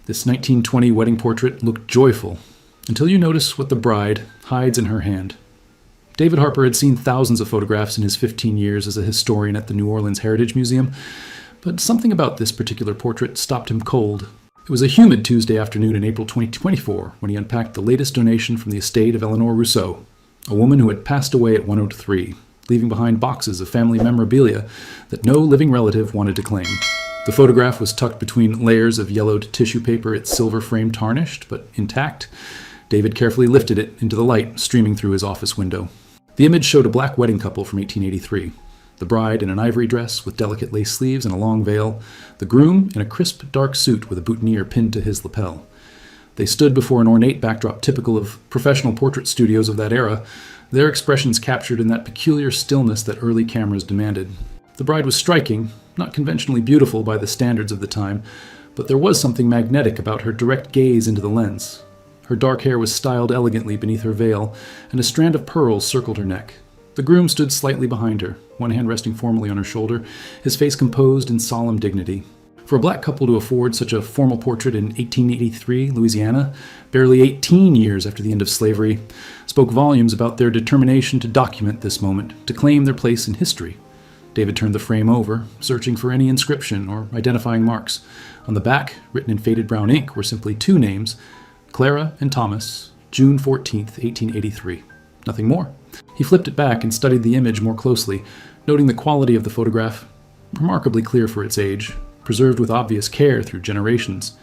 This 1920 wedding portrait looked joyful, until you notice what the bride hides in her hand. David Harper had seen thousands of photographs in his 15 years as a historian at the New Orleans Heritage Museum, but something about this particular portrait stopped him cold. It was a humid Tuesday afternoon in April 2024 when he unpacked the latest donation from the estate of Eleanor Rousseau, a woman who had passed away at 103, leaving behind boxes of family memorabilia that no living relative wanted to claim. The photograph was tucked between layers of yellowed tissue paper, its silver frame tarnished, but intact. David carefully lifted it into the light streaming through his office window. The image showed a black wedding couple from 1883. The bride in an ivory dress with delicate lace sleeves and a long veil, the groom in a crisp dark suit with a boutonniere pinned to his lapel. They stood before an ornate backdrop typical of professional portrait studios of that era, their expressions captured in that peculiar stillness that early cameras demanded. The bride was striking, not conventionally beautiful by the standards of the time, but there was something magnetic about her direct gaze into the lens. Her dark hair was styled elegantly beneath her veil, and a strand of pearls circled her neck. The groom stood slightly behind her, one hand resting formally on her shoulder, his face composed in solemn dignity. For a black couple to afford such a formal portrait in 1883 Louisiana, barely 18 years after the end of slavery, spoke volumes about their determination to document this moment, to claim their place in history. David turned the frame over, searching for any inscription or identifying marks. On the back, written in faded brown ink, were simply two names, Clara and Thomas, June 14, 1883. Nothing more. He flipped it back and studied the image more closely, noting the quality of the photograph, remarkably clear for its age, preserved with obvious care through generations.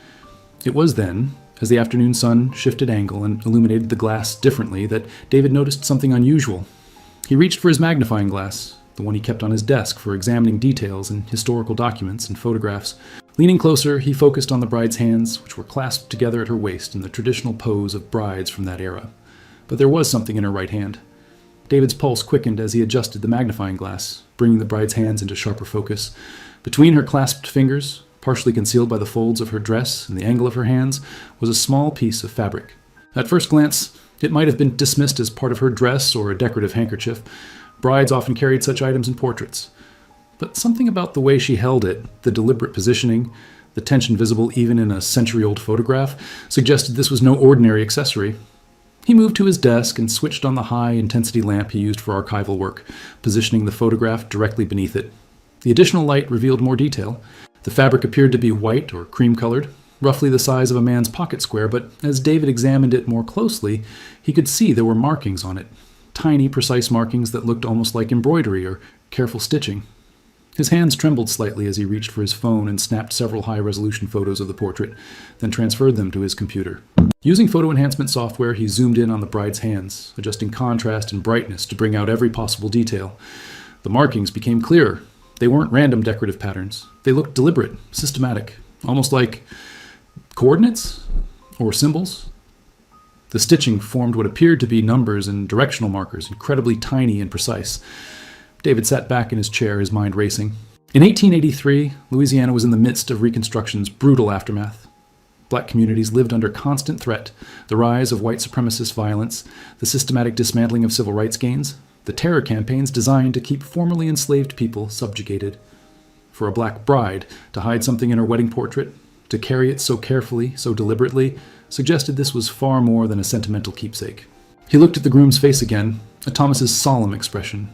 It was then, as the afternoon sun shifted angle and illuminated the glass differently, that David noticed something unusual. He reached for his magnifying glass, the one he kept on his desk for examining details in historical documents and photographs. Leaning closer, he focused on the bride's hands, which were clasped together at her waist in the traditional pose of brides from that era. But there was something in her right hand. David's pulse quickened as he adjusted the magnifying glass, bringing the bride's hands into sharper focus. Between her clasped fingers, partially concealed by the folds of her dress and the angle of her hands, was a small piece of fabric. At first glance, it might have been dismissed as part of her dress or a decorative handkerchief. Brides often carried such items in portraits. But something about the way she held it, the deliberate positioning, the tension visible even in a century-old photograph, suggested this was no ordinary accessory. He moved to his desk and switched on the high-intensity lamp he used for archival work, positioning the photograph directly beneath it. The additional light revealed more detail. The fabric appeared to be white or cream-colored, roughly the size of a man's pocket square, but as David examined it more closely, he could see there were markings on it. Tiny, precise markings that looked almost like embroidery or careful stitching. His hands trembled slightly as he reached for his phone and snapped several high-resolution photos of the portrait, then transferred them to his computer. Using photo enhancement software, he zoomed in on the bride's hands, adjusting contrast and brightness to bring out every possible detail. The markings became clearer. They weren't random decorative patterns. They looked deliberate, systematic, almost like coordinates or symbols. The stitching formed what appeared to be numbers and directional markers, incredibly tiny and precise. David sat back in his chair, his mind racing. In 1883, Louisiana was in the midst of Reconstruction's brutal aftermath. Black communities lived under constant threat, the rise of white supremacist violence, the systematic dismantling of civil rights gains, the terror campaigns designed to keep formerly enslaved people subjugated. For a black bride to hide something in her wedding portrait, to carry it so carefully, so deliberately, suggested this was far more than a sentimental keepsake. He looked at the groom's face again, at Thomas's solemn expression.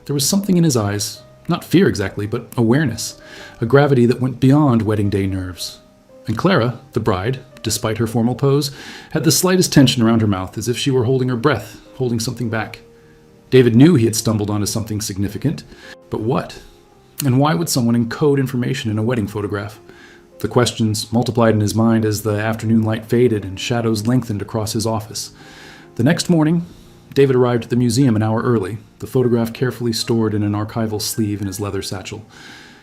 There was something in his eyes, not fear exactly, but awareness, a gravity that went beyond wedding day nerves. And Clara, the bride, despite her formal pose, had the slightest tension around her mouth, as if she were holding her breath, holding something back. David knew he had stumbled onto something significant, but what? And why would someone encode information in a wedding photograph? The questions multiplied in his mind as the afternoon light faded and shadows lengthened across his office. The next morning, David arrived at the museum an hour early, the photograph carefully stored in an archival sleeve in his leather satchel.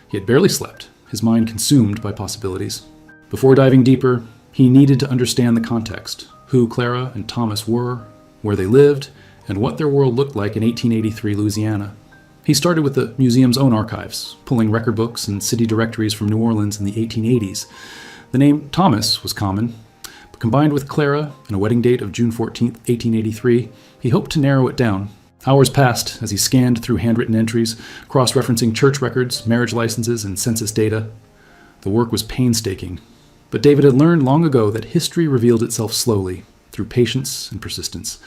He had barely slept, his mind consumed by possibilities. Before diving deeper, he needed to understand the context, who Clara and Thomas were, where they lived, and what their world looked like in 1883 Louisiana. He started with the museum's own archives, pulling record books and city directories from New Orleans in the 1880s. The name Thomas was common, but combined with Clara and a wedding date of June 14, 1883, he hoped to narrow it down. Hours passed as he scanned through handwritten entries, cross-referencing church records, marriage licenses, and census data. The work was painstaking, But David had learned long ago that history revealed itself slowly, through patience and persistence.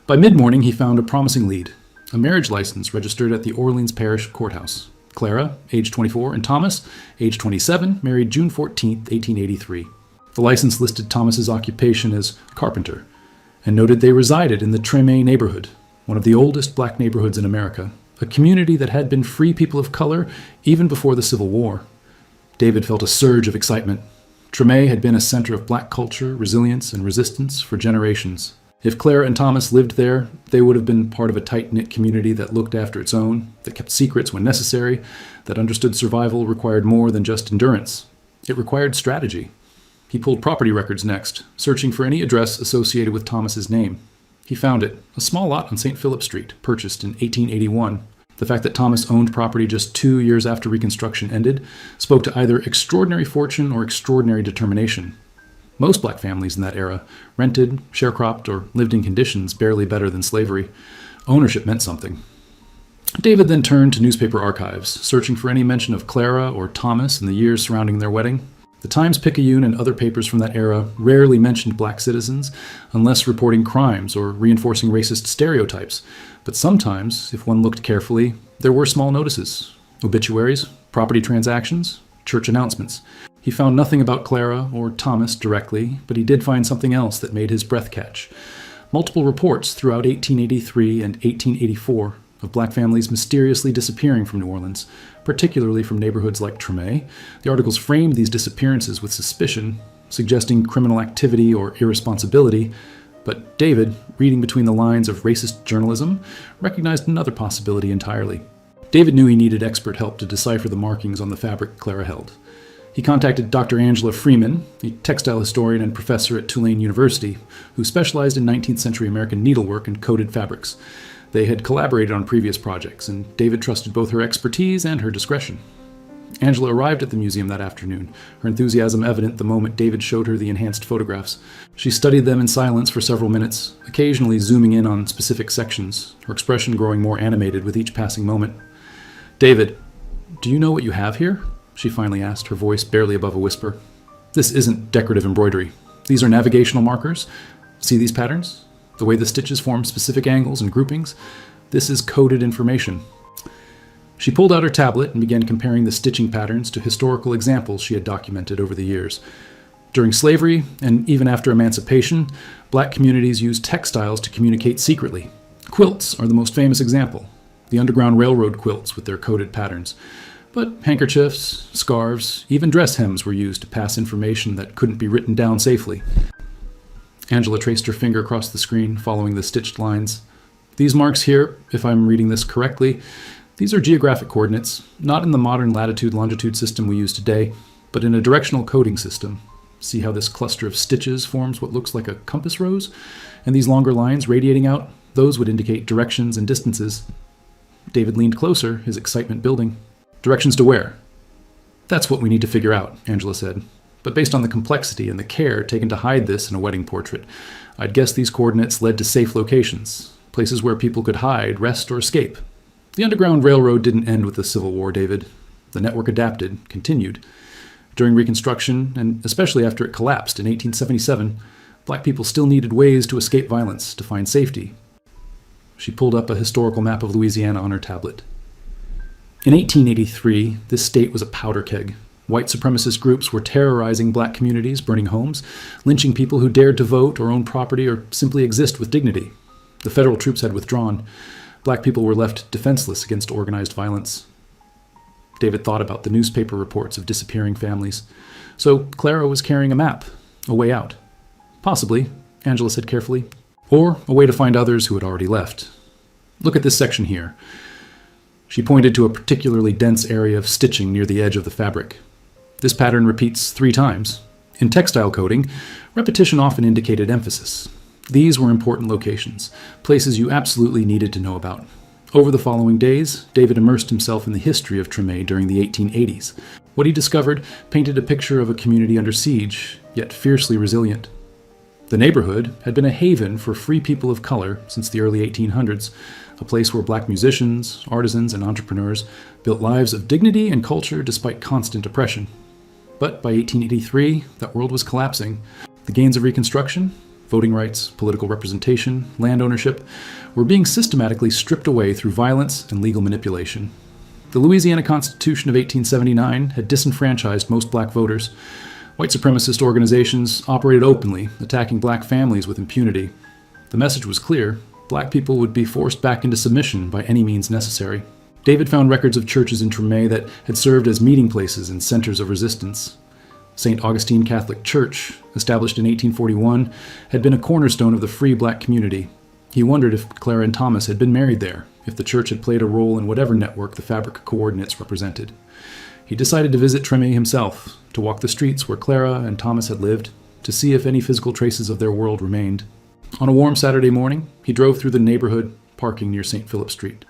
By mid-morning, he found a promising lead, a marriage license registered at the Orleans Parish Courthouse. Clara, age 24, and Thomas, age 27, married June 14, 1883. The license listed Thomas's occupation as carpenter, and noted they resided in the Treme neighborhood, one of the oldest black neighborhoods in America, a community that had been free people of color even before the Civil War. David felt a surge of excitement. Treme had been a center of black culture, resilience, and resistance for generations. If Clara and Thomas lived there, they would have been part of a tight-knit community that looked after its own, that kept secrets when necessary, that understood survival required more than just endurance. It required strategy. He pulled property records next, searching for any address associated with Thomas's name. He found it, a small lot on St. Philip Street, purchased in 1881. The fact that Thomas owned property just 2 years after Reconstruction ended spoke to either extraordinary fortune or extraordinary determination. Most black families in that era rented, sharecropped, or lived in conditions barely better than slavery. Ownership meant something. David then turned to newspaper archives, searching for any mention of Clara or Thomas in the years surrounding their wedding. The Times-Picayune and other papers from that era rarely mentioned black citizens, unless reporting crimes or reinforcing racist stereotypes. But sometimes, if one looked carefully, there were small notices: obituaries, property transactions, church announcements. He found nothing about Clara or Thomas directly, but he did find something else that made his breath catch. Multiple reports throughout 1883 and 1884 of black families mysteriously disappearing from New Orleans, particularly from neighborhoods like Treme. The articles framed these disappearances with suspicion, suggesting criminal activity or irresponsibility, but David, reading between the lines of racist journalism, recognized another possibility entirely. David knew he needed expert help to decipher the markings on the fabric Clara held. He contacted Dr. Angela Freeman, a textile historian and professor at Tulane University, who specialized in 19th century American needlework and coded fabrics. They had collaborated on previous projects, and David trusted both her expertise and her discretion. Angela arrived at the museum that afternoon, her enthusiasm evident the moment David showed her the enhanced photographs. She studied them in silence for several minutes, occasionally zooming in on specific sections, her expression growing more animated with each passing moment. "David, do you know what you have here?" she finally asked, her voice barely above a whisper. "This isn't decorative embroidery. These are navigational markers. See these patterns? The way the stitches form specific angles and groupings? This is coded information." She pulled out her tablet and began comparing the stitching patterns to historical examples she had documented over the years. During slavery, and even after emancipation, black communities used textiles to communicate secretly. Quilts are the most famous example, the Underground Railroad quilts with their coded patterns. But handkerchiefs, scarves, even dress hems were used to pass information that couldn't be written down safely. Angela traced her finger across the screen, following the stitched lines. "These marks here, if I'm reading this correctly, these are geographic coordinates, not in the modern latitude-longitude system we use today, but in a directional coding system. See how this cluster of stitches forms what looks like a compass rose? And these longer lines radiating out, those would indicate directions and distances." David leaned closer, his excitement building. "Directions to where?" "That's what we need to figure out," Angela said. "But based on the complexity and the care taken to hide this in a wedding portrait, I'd guess these coordinates led to safe locations, places where people could hide, rest, or escape. The Underground Railroad didn't end with the Civil War, David. The network adapted, continued. During Reconstruction, and especially after it collapsed in 1877, black people still needed ways to escape violence, to find safety." She pulled up a historical map of Louisiana on her tablet. In 1883, this state was a powder keg. White supremacist groups were terrorizing black communities, burning homes, lynching people who dared to vote or own property or simply exist with dignity. The federal troops had withdrawn. Black people were left defenseless against organized violence. David thought about the newspaper reports of disappearing families. So Clara was carrying a map, a way out. Possibly, Angela said carefully, or a way to find others who had already left. "Look at this section here." She pointed to a particularly dense area of stitching near the edge of the fabric. "This pattern repeats 3 times. In textile coding, repetition often indicated emphasis. These were important locations, places you absolutely needed to know about." Over the following days, David immersed himself in the history of Treme during the 1880s. What he discovered painted a picture of a community under siege, yet fiercely resilient. The neighborhood had been a haven for free people of color since the early 1800s, a place where black musicians, artisans, and entrepreneurs built lives of dignity and culture despite constant oppression. But by 1883, that world was collapsing. The gains of Reconstruction, voting rights, political representation, land ownership, were being systematically stripped away through violence and legal manipulation. The Louisiana Constitution of 1879 had disenfranchised most black voters. White supremacist organizations operated openly, attacking black families with impunity. The message was clear: black people would be forced back into submission by any means necessary. David found records of churches in Treme that had served as meeting places and centers of resistance. St. Augustine Catholic Church, established in 1841, had been a cornerstone of the free black community. He wondered if Clara and Thomas had been married there, if the church had played a role in whatever network the fabric of coordinates represented. He decided to visit Treme himself, to walk the streets where Clara and Thomas had lived, to see if any physical traces of their world remained. On a warm Saturday morning, he drove through the neighborhood, parking near St. Philip Street.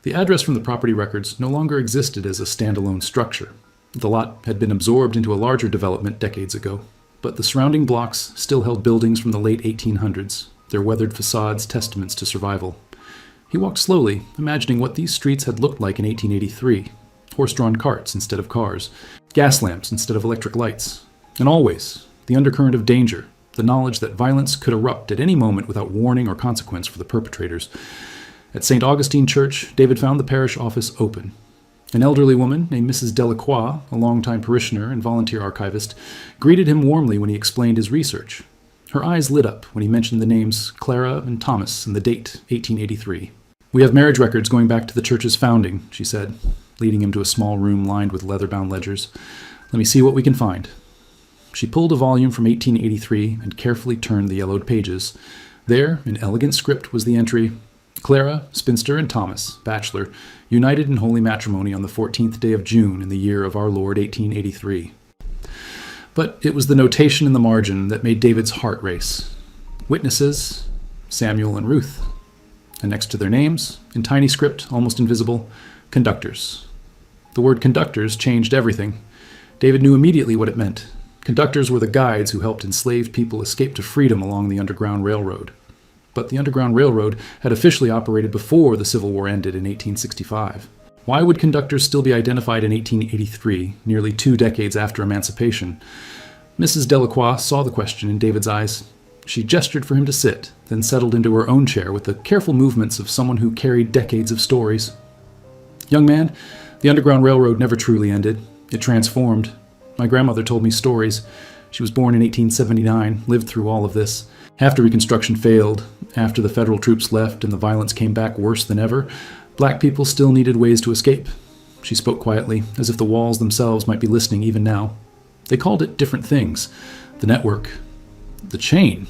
The address from the property records no longer existed as a standalone structure. The lot had been absorbed into a larger development decades ago, but the surrounding blocks still held buildings from the late 1800s, their weathered facades testaments to survival. He walked slowly, imagining what these streets had looked like in 1883. Horse-drawn carts instead of cars, gas lamps instead of electric lights, and always the undercurrent of danger, the knowledge that violence could erupt at any moment without warning or consequence for the perpetrators. At St. Augustine Church, David found the parish office open. An elderly woman named Mrs. Delacroix, a longtime parishioner and volunteer archivist, greeted him warmly when he explained his research. Her eyes lit up when he mentioned the names Clara and Thomas and the date, 1883. "We have marriage records going back to the church's founding," she said, leading him to a small room lined with leather-bound ledgers. "Let me see what we can find." She pulled a volume from 1883 and carefully turned the yellowed pages. There, in elegant script, was the entry: Clara, spinster, and Thomas, bachelor, united in holy matrimony on the 14th day of June in the year of our Lord 1883. But it was the notation in the margin that made David's heart race. Witnesses, Samuel and Ruth. And next to their names, in tiny script, almost invisible, conductors. The word conductors changed everything. David knew immediately what it meant. Conductors were the guides who helped enslaved people escape to freedom along the Underground Railroad. But the Underground Railroad had officially operated before the Civil War ended in 1865. Why would conductors still be identified in 1883, nearly 2 decades after emancipation? Mrs. Delacroix saw the question in David's eyes. She gestured for him to sit, then settled into her own chair with the careful movements of someone who carried decades of stories. "Young man, the Underground Railroad never truly ended. It transformed. My grandmother told me stories. She was born in 1879, lived through all of this. After Reconstruction failed, after the federal troops left and the violence came back worse than ever, black people still needed ways to escape." She spoke quietly, as if the walls themselves might be listening even now. They called it different things. The network. The chain.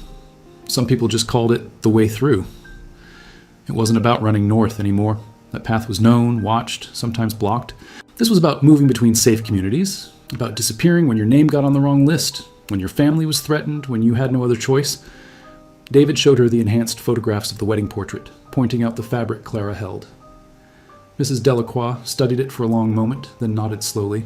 Some people just called it the way through. It wasn't about running north anymore. That path was known, watched, sometimes blocked. This was about moving between safe communities, about disappearing when your name got on the wrong list, when your family was threatened, when you had no other choice. David showed her the enhanced photographs of the wedding portrait, pointing out the fabric Clara held. Mrs. Delacroix studied it for a long moment, then nodded slowly.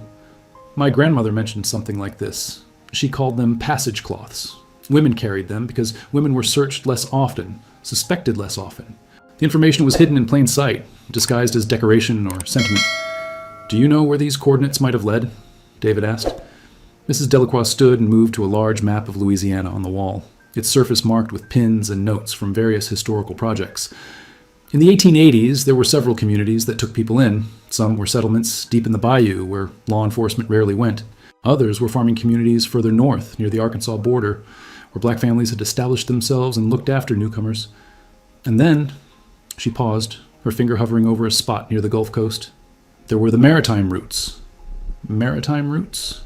"My grandmother mentioned something like this. She called them passage cloths. Women carried them because women were searched less often, suspected less often. The information was hidden in plain sight, disguised as decoration or sentiment." "Do you know where these coordinates might have led?" David asked. Mrs. Delacroix stood and moved to a large map of Louisiana on the wall, its surface marked with pins and notes from various historical projects. In the 1880s, there were several communities that took people in. Some were settlements deep in the bayou where law enforcement rarely went. Others were farming communities further north, near the Arkansas border, where black families had established themselves and looked after newcomers. And then, she paused, her finger hovering over a spot near the Gulf Coast. There were the maritime routes. Maritime routes?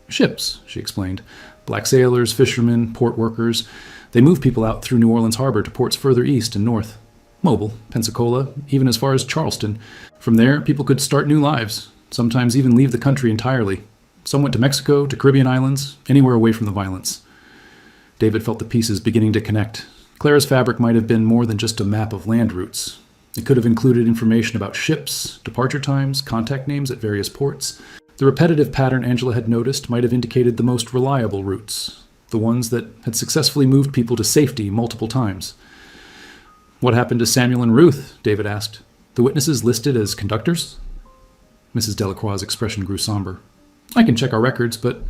Ships, she explained. Black sailors, fishermen, port workers. They moved people out through New Orleans Harbor to ports further east and north. Mobile, Pensacola, even as far as Charleston. From there, people could start new lives, sometimes even leave the country entirely. Some went to Mexico, to Caribbean islands, anywhere away from the violence. David felt the pieces beginning to connect. Clara's fabric might have been more than just a map of land routes. It could have included information about ships, departure times, contact names at various ports. The repetitive pattern Angela had noticed might have indicated the most reliable routes, the ones that had successfully moved people to safety multiple times. "What happened to Samuel and Ruth?" David asked. "The witnesses listed as conductors?" Mrs. Delacroix's expression grew somber. I can check our records, but...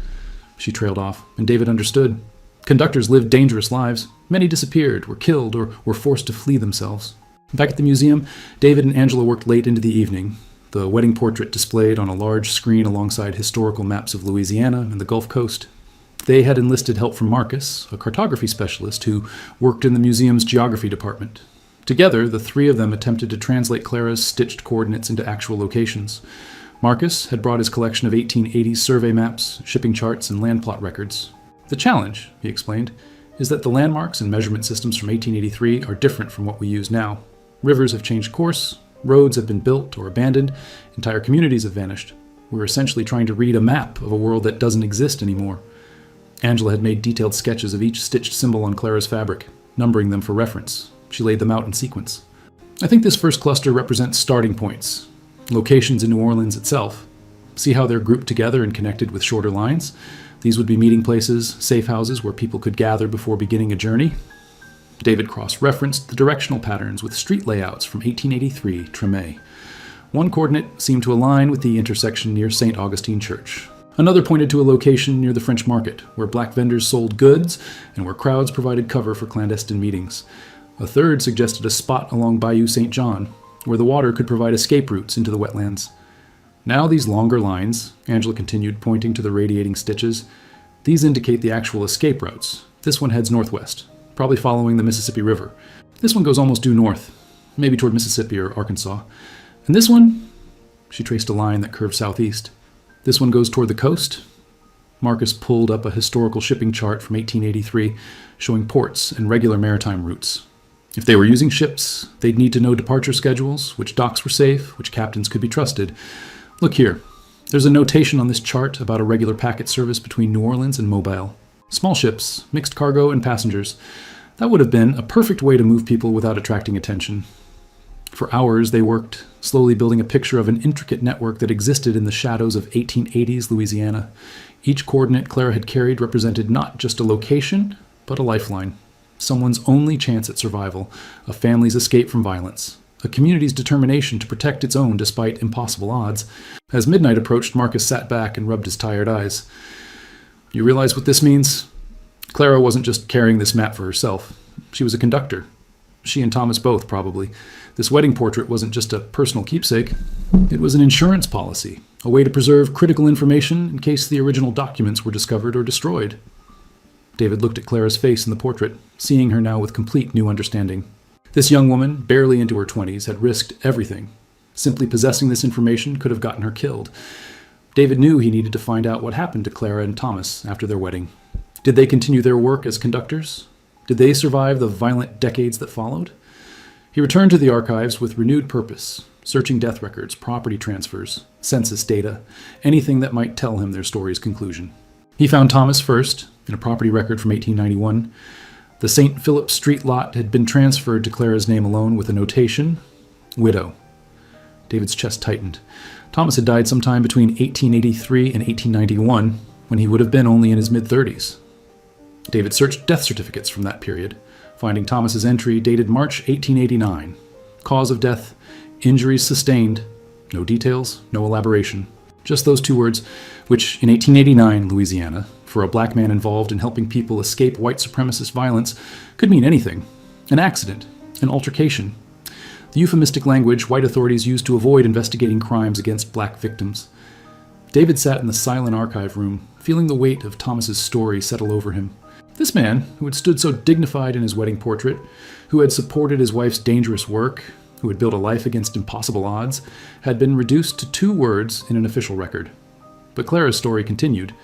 She trailed off, and David understood. Conductors lived dangerous lives. Many disappeared, were killed, or were forced to flee themselves. Back at the museum, David and Angela worked late into the evening, the wedding portrait displayed on a large screen alongside historical maps of Louisiana and the Gulf Coast. They had enlisted help from Marcus, a cartography specialist who worked in the museum's geography department. Together, the three of them attempted to translate Clara's stitched coordinates into actual locations. Marcus had brought his collection of 1880s survey maps, shipping charts, and land plot records. The challenge, he explained, is that the landmarks and measurement systems from 1883 are different from what we use now. Rivers have changed course, roads have been built or abandoned, entire communities have vanished. We're essentially trying to read a map of a world that doesn't exist anymore. Angela had made detailed sketches of each stitched symbol on Clara's fabric, numbering them for reference. She laid them out in sequence. I think this first cluster represents starting points, locations in New Orleans itself. See how they're grouped together and connected with shorter lines? These would be meeting places, safe houses where people could gather before beginning a journey. David cross-referenced the directional patterns with street layouts from 1883 Tremé. One coordinate seemed to align with the intersection near St. Augustine Church. Another pointed to a location near the French market, where black vendors sold goods and where crowds provided cover for clandestine meetings. A third suggested a spot along Bayou St. John, where the water could provide escape routes into the wetlands. Now these longer lines, Angela continued, pointing to the radiating stitches, these indicate the actual escape routes. This one heads northwest, probably following the Mississippi River. This one goes almost due north, maybe toward Mississippi or Arkansas. And this one, she traced a line that curved southeast. This one goes toward the coast. Marcus pulled up a historical shipping chart from 1883 showing ports and regular maritime routes. If they were using ships, they'd need to know departure schedules, which docks were safe, which captains could be trusted. Look here. There's a notation on this chart about a regular packet service between New Orleans and Mobile. Small ships, mixed cargo and passengers. That would have been a perfect way to move people without attracting attention. For hours they worked, slowly building a picture of an intricate network that existed in the shadows of 1880s Louisiana. Each coordinate Clara had carried represented not just a location, but a lifeline. Someone's only chance at survival, a family's escape from violence, a community's determination to protect its own despite impossible odds. As midnight approached, Marcus sat back and rubbed his tired eyes. You realize what this means? Clara wasn't just carrying this map for herself. She was a conductor. She and Thomas both, probably. This wedding portrait wasn't just a personal keepsake. It was an insurance policy, a way to preserve critical information in case the original documents were discovered or destroyed. David looked at Clara's face in the portrait, seeing her now with complete new understanding. This young woman, barely into her 20s, had risked everything. Simply possessing this information could have gotten her killed. David knew he needed to find out what happened to Clara and Thomas after their wedding. Did they continue their work as conductors? Did they survive the violent decades that followed? He returned to the archives with renewed purpose, searching death records, property transfers, census data, anything that might tell him their story's conclusion. He found Thomas first, in a property record from 1891. The St. Philip Street lot had been transferred to Clara's name alone with a notation, widow. David's chest tightened. Thomas had died sometime between 1883 and 1891, when he would have been only in his mid-30s. David searched death certificates from that period, finding Thomas's entry dated March 1889. Cause of death, injuries sustained. No details, no elaboration. Just those two words, which in 1889 Louisiana, for a black man involved in helping people escape white supremacist violence, could mean anything. An accident, an altercation. The euphemistic language white authorities used to avoid investigating crimes against black victims. David sat in the silent archive room, feeling the weight of Thomas's story settle over him. This man, who had stood so dignified in his wedding portrait, who had supported his wife's dangerous work, who had built a life against impossible odds, had been reduced to 2 words in an official record. But Clara's story continued.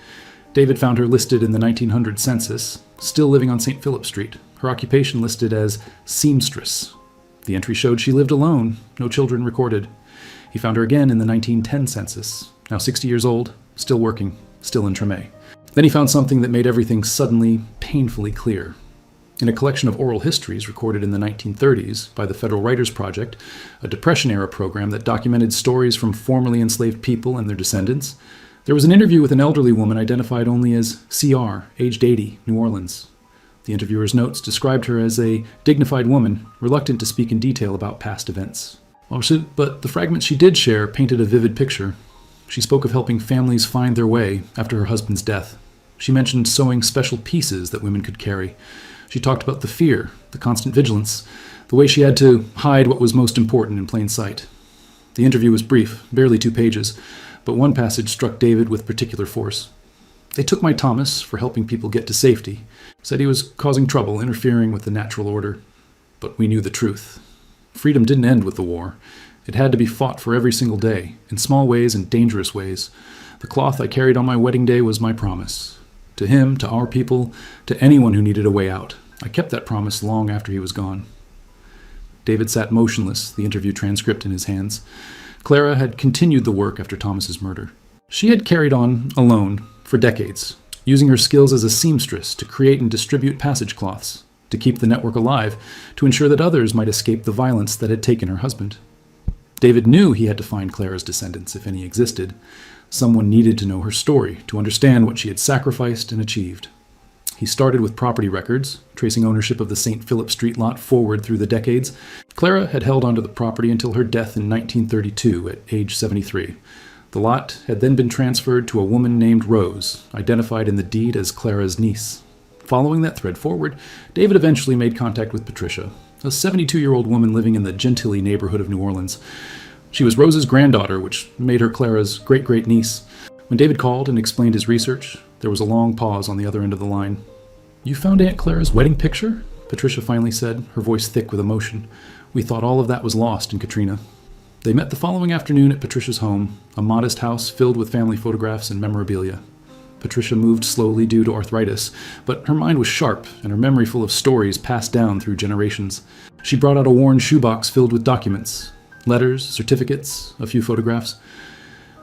David found her listed in the 1900 census, still living on St. Philip Street, her occupation listed as seamstress. The entry showed she lived alone, no children recorded. He found her again in the 1910 census, now 60 years old, still working, still in Tremé. Then he found something that made everything suddenly, painfully clear. In a collection of oral histories recorded in the 1930s by the Federal Writers Project, a Depression-era program that documented stories from formerly enslaved people and their descendants, there was an interview with an elderly woman identified only as CR, aged 80, New Orleans. The interviewer's notes described her as a dignified woman, reluctant to speak in detail about past events. But the fragments she did share painted a vivid picture. She spoke of helping families find their way after her husband's death. She mentioned sewing special pieces that women could carry. She talked about the fear, the constant vigilance, the way she had to hide what was most important in plain sight. The interview was brief, barely 2 pages, but one passage struck David with particular force. They took my Thomas for helping people get to safety, said he was causing trouble, interfering with the natural order. But we knew the truth. Freedom didn't end with the war. It had to be fought for every single day, in small ways and dangerous ways. The cloth I carried on my wedding day was my promise. To him, to our people, to anyone who needed a way out. I kept that promise long after he was gone. David sat motionless, the interview transcript in his hands. Clara had continued the work after Thomas's murder. She had carried on alone for decades, using her skills as a seamstress to create and distribute passage cloths, to keep the network alive, to ensure that others might escape the violence that had taken her husband. David knew he had to find Clara's descendants, if any existed. Someone needed to know her story, to understand what she had sacrificed and achieved. He started with property records, tracing ownership of the St. Philip Street lot forward through the decades. Clara had held onto the property until her death in 1932 at age 73. The lot had then been transferred to a woman named Rose, identified in the deed as Clara's niece. Following that thread forward, David eventually made contact with Patricia, a 72-year-old woman living in the Gentilly neighborhood of New Orleans. She was Rose's granddaughter, which made her Clara's great-great-niece. When David called and explained his research, there was a long pause on the other end of the line. "You found Aunt Clara's wedding picture?" Patricia finally said, her voice thick with emotion. "We thought all of that was lost in Katrina." They met the following afternoon at Patricia's home, a modest house filled with family photographs and memorabilia. Patricia moved slowly due to arthritis, but her mind was sharp and her memory full of stories passed down through generations. She brought out a worn shoebox filled with documents, letters, certificates, a few photographs.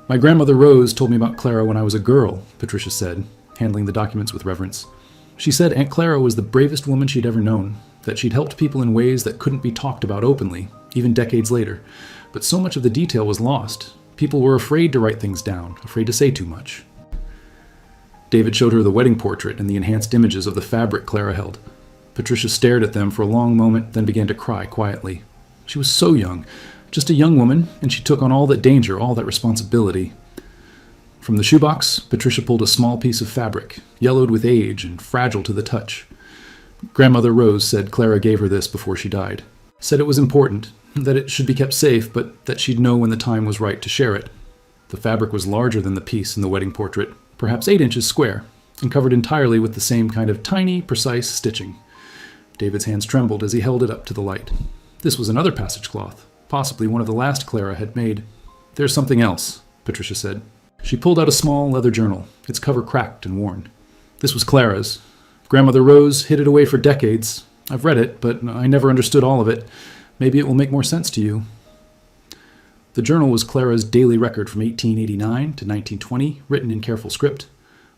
"My grandmother Rose told me about Clara when I was a girl," Patricia said, handling the documents with reverence. "She said Aunt Clara was the bravest woman she'd ever known, that she'd helped people in ways that couldn't be talked about openly, even decades later. But so much of the detail was lost. People were afraid to write things down, afraid to say too much." David showed her the wedding portrait and the enhanced images of the fabric Clara held. Patricia stared at them for a long moment, then began to cry quietly. She was so young, just a young woman, and she took on all that danger, all that responsibility. From the shoebox, Patricia pulled a small piece of fabric, yellowed with age and fragile to the touch. Grandmother Rose said Clara gave her this before she died. Said it was important, that it should be kept safe, but that she'd know when the time was right to share it. The fabric was larger than the piece in the wedding portrait, perhaps 8 inches square, and covered entirely with the same kind of tiny, precise stitching. David's hands trembled as he held it up to the light. This was another passage cloth, possibly one of the last Clara had made. "There's something else," Patricia said. She pulled out a small leather journal, its cover cracked and worn. This was Clara's. Grandmother Rose hid it away for decades. I've read it, but I never understood all of it. Maybe it will make more sense to you. The journal was Clara's daily record from 1889 to 1920, written in careful script.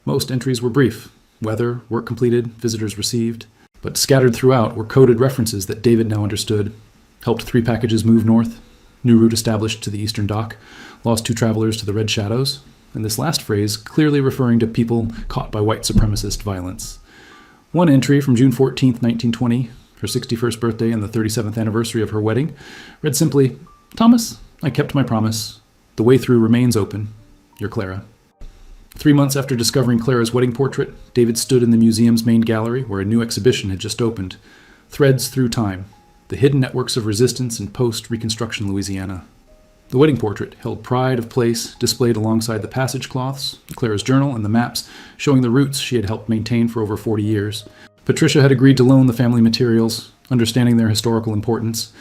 Most entries were brief: weather, work completed, visitors received. But scattered throughout were coded references that David now understood. Helped 3 packages move north, new route established to the eastern dock, lost 2 travelers to the Red Shadows, and this last phrase clearly referring to people caught by white supremacist violence. One entry from June 14, 1920, her 61st birthday and the 37th anniversary of her wedding, read simply, "Thomas, I kept my promise. The way through remains open. Your Clara." 3 months after discovering Clara's wedding portrait, David stood in the museum's main gallery where a new exhibition had just opened. Threads Through Time, the hidden networks of resistance in post-Reconstruction Louisiana. The wedding portrait held pride of place displayed alongside the passage cloths, Clara's journal, and the maps showing the routes she had helped maintain for over 40 years. Patricia had agreed to loan the family materials, understanding their historical importance.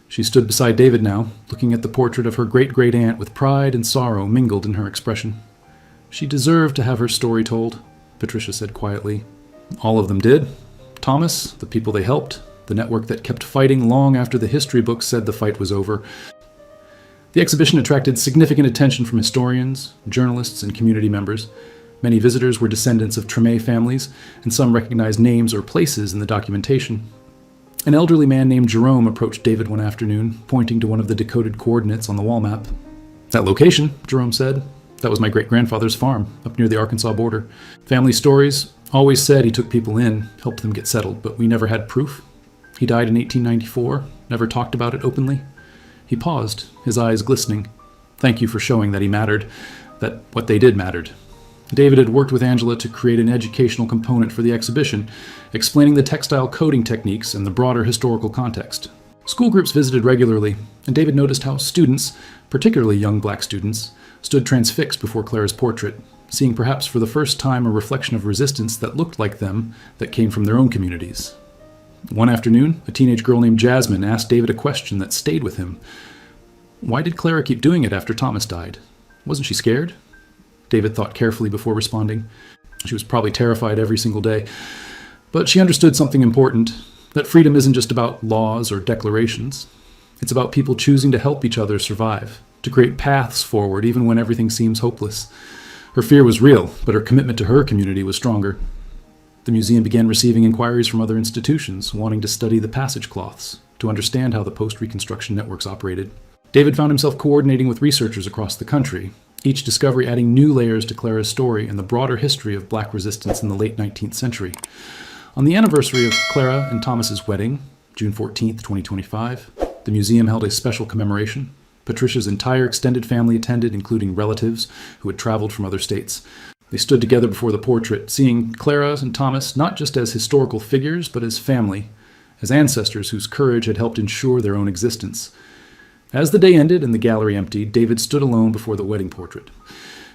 She stood beside David now, looking at the portrait of her great-great-aunt with pride and sorrow mingled in her expression. "She deserved to have her story told," Patricia said quietly. "All of them did. Thomas, the people they helped, the network that kept fighting long after the history books said the fight was over." The exhibition attracted significant attention from historians, journalists, and community members. Many visitors were descendants of Treme families, and some recognized names or places in the documentation. An elderly man named Jerome approached David one afternoon, pointing to one of the decoded coordinates on the wall map. "That location," Jerome said, "that was my great-grandfather's farm, up near the Arkansas border. Family stories always said he took people in, helped them get settled, but we never had proof. He died in 1894, never talked about it openly." He paused, his eyes glistening. "Thank you for showing that he mattered. that what they did mattered. David had worked with Angela to create an educational component for the exhibition, explaining the textile coding techniques and the broader historical context. School groups visited regularly, and David noticed how students, particularly young black students, stood transfixed before Clara's portrait, seeing perhaps for the first time a reflection of resistance that looked like them, that came from their own communities. One afternoon, a teenage girl named Jasmine asked David a question that stayed with him. Why did Clara keep doing it after Thomas died? Wasn't she scared? David thought carefully before responding. She was probably terrified every single day. But she understood something important, that freedom isn't just about laws or declarations. It's about people choosing to help each other survive, to create paths forward even when everything seems hopeless. Her fear was real, but her commitment to her community was stronger. The museum began receiving inquiries from other institutions wanting to study the passage cloths, to understand how the post-Reconstruction networks operated. David found himself coordinating with researchers across the country, each discovery adding new layers to Clara's story and the broader history of black resistance in the late 19th century. On the anniversary of Clara and Thomas's wedding, June 14, 2025, the museum held a special commemoration. Patricia's entire extended family attended, including relatives who had traveled from other states. They stood together before the portrait, seeing Clara and Thomas not just as historical figures, but as family, as ancestors whose courage had helped ensure their own existence. As the day ended and the gallery emptied, David stood alone before the wedding portrait.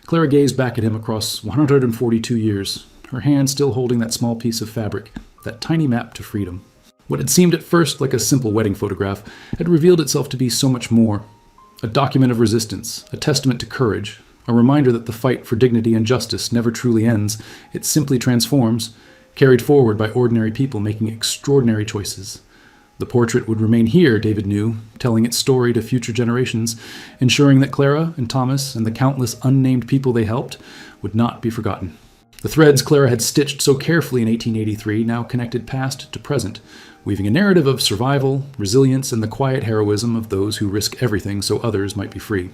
Clara gazed back at him across 142 years, her hand still holding that small piece of fabric, that tiny map to freedom. What had seemed at first like a simple wedding photograph had revealed itself to be so much more. A document of resistance, a testament to courage, a reminder that the fight for dignity and justice never truly ends, it simply transforms, carried forward by ordinary people making extraordinary choices. The portrait would remain here, David knew, telling its story to future generations, ensuring that Clara and Thomas and the countless unnamed people they helped would not be forgotten. The threads Clara had stitched so carefully in 1883 now connected past to present, weaving a narrative of survival, resilience, and the quiet heroism of those who risk everything so others might be free.